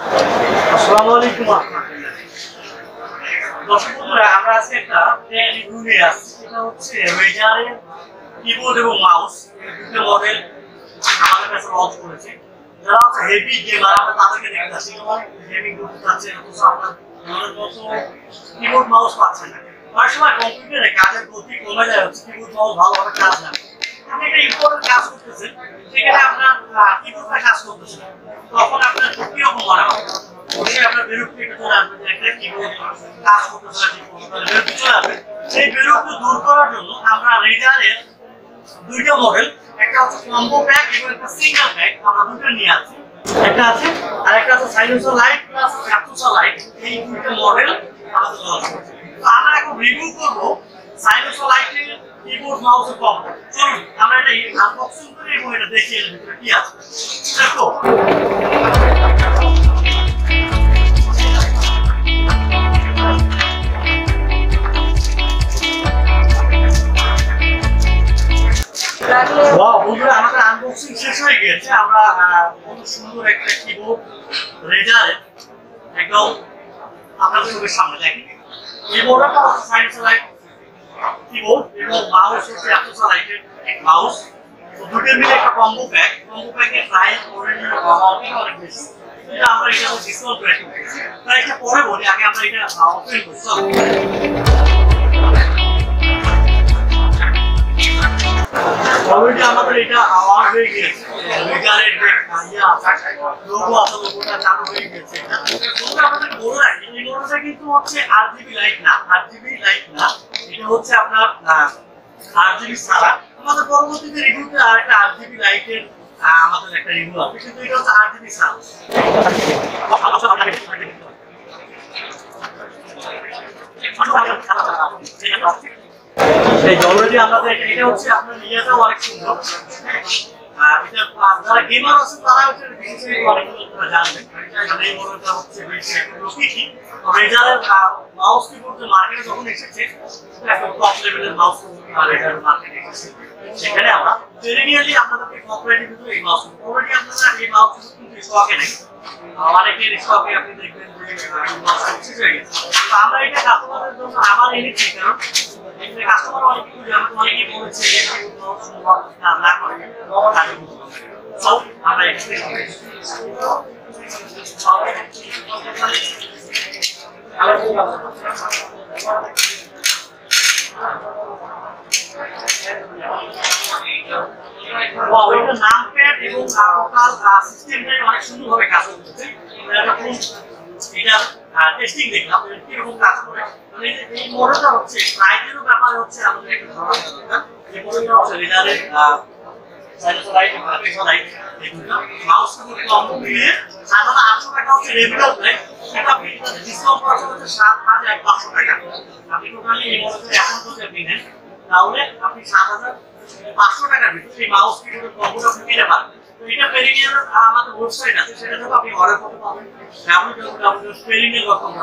আসসালামু আলাইকুম দর্শক বন্ধুরা, আমরা আজকে একটা রিভিউ নিয়ে আসছি। এটা হচ্ছে রেজারের কিবোর্ড এবং মাউস দুটো মডেল আমাদের কাছে লঞ্চ করেছে। যারা হচ্ছে হেভি গেমার আমরা তাদেরকে দেখতে আসছি, গেমিং করতে চাচ্ছে, আপনার মনের মতো কিবোর্ড মাউস পাচ্ছেন না। অনেক সময় কম্পিউটারে কাজের গতি কমে যায়, হচ্ছে কিবোর্ড মাউস ভালোভাবে কাজ না। আপনি একটা ইম্পর্টেন্ট কাজ করতেছেন, সেখানে আপনার কিবোর্ডটা কাজ করতেছে, তখন আপনার কিরকম মনে হয়? অবশ্যই আপনার বিরক্তি চলে আসবে যে একটা কিবোর্ড কাজ করতেছে, বিরক্তি চলে আসবে। সেই বিরক্তি দূর করার জন্য আমরা রেজারের দুইটা মডেল, একটা হচ্ছে কম্বো প্যাক এবং একটা সিঙ্গেল প্যাক, আমরা দুটো নিয়ে আসছি। একটা আছে আর একটা আছে সাইলেন্সার লাইট প্লাস ক্যাপচুসার লাইট। এই দুটো মডেল আমাদের লঞ্চ করছে। আমরা এখন রিভিউ করব সাইলেন্সার লাইটের কিবোর্ড মাউসের কম্বো। চলুন আমরা এটা আনবক্সিং করে এবং এটা দেখিয়ে এর ভিতরে কি আছে। দেখো বন্ধুরা, আমাদের আনবক্সিং শেষ হয়ে গেছে। আমরা কত সুন্দর একটা কিবোর্ড রেজারের একদম আপনাদের চোখের সামনে দেখেন। কিবোর্ডটা হচ্ছে সাইলেন্সার লাইট কিবোর্ড এবং মাউস হচ্ছে ক্যাপচুসার লাইটের মাউস। দুটো মিলে একটা কম্বো প্যাক। কম্বো প্যাকের প্রাইস অনেক বেশি। এটা আমরা এটা ডিসকাউন্ট করে দিচ্ছি। প্রাইসটা পরে বলি, আগে আমরা এটা ওপেন করছি। অলরেডি আমাদের এটা আওয়াজ হয়ে গেছে, রেজারের যে লোগো আছে লোগোটা চালু হয়ে গেছে। আমাদের বড় রাখি, এই লোগোটা কিন্তু হচ্ছে আরজিবি লাইট না, আরজিবি লাইট না, এটা হচ্ছে আপনার আরজিবি ছাড়া। আমাদের পরবর্তীতে রিভিউতে আরেকটা আরজিবি লাইটের আমাদের একটা রিভিউ আছে, কিন্তু এটা হচ্ছে আরজিবি ছাড়া। অলরেডি আমাদের এটা হচ্ছে আপনার নিয়েটাও অনেক সুন্দর। যারা গেমার আছে তারা হচ্ছে বিশেষ অনেক জানবেন। এই মডেলটা হচ্ছে বেশ প্রকৃতি রেজারের মাউস কিবোর্ড মার্কেটে যখন এসেছে, একটা টপ লেভেলের মাউস রেজার মার্কেটে এসেছে। সেখানে আমরা পেরিনিয়ালি আপনাদেরকে কোঅপারেটিভ কিন্তু এই মাউস অলরেডি আপনারা এই মাউস কিন্তু স্টকে নেই, অনেকের স্টকে আপনি দেখবেন যে এই মাউস শেষ হয়ে গেছে। তো আমরা এটা কাস্টমারদের জন্য আবার এনেছি, কারণ কাস্টমার অনেকেই বলেছে যে মাউস না করে সব আমরা এক্সপ্লেন করেছি। এটা নামপ্যাড এবং টোটাল সিস্টেমটাই অনেক সুন্দরভাবে কাজ করতেছে। এটা টেস্টিং দেখলাম কিরকম কাজ করে। এই মডেলটা হচ্ছে প্রাইসেরও ব্যাপারে হচ্ছে আমাদের একটু ধারণা দরকার। এই মডেলটা হচ্ছে রেজারের সাইলেন্সার লাইট এবং ক্যাপচুসার লাইট, এগুলো মাউস কিবোর্ড কম্বো মিলিয়ে সাধারণত 800 টাকা হচ্ছে রেগুলার প্রাইস। এটা আপনি ডিসকাউন্ট করা হচ্ছে 7500 টাকা। আপনি টোটালি এই মডেলটা এখন যদি নেন, তাহলে আপনি 7500 টাকার ভিতরে এই মাউস কিবোর্ড কম্বোটা আপনি কিনতে পারবেন। তো এটা পেরিনিয়ার আমাদের ওয়েবসাইট আছে, সেটা থেকে আপনি অর্ডার করতে পারবেন www.perinil.com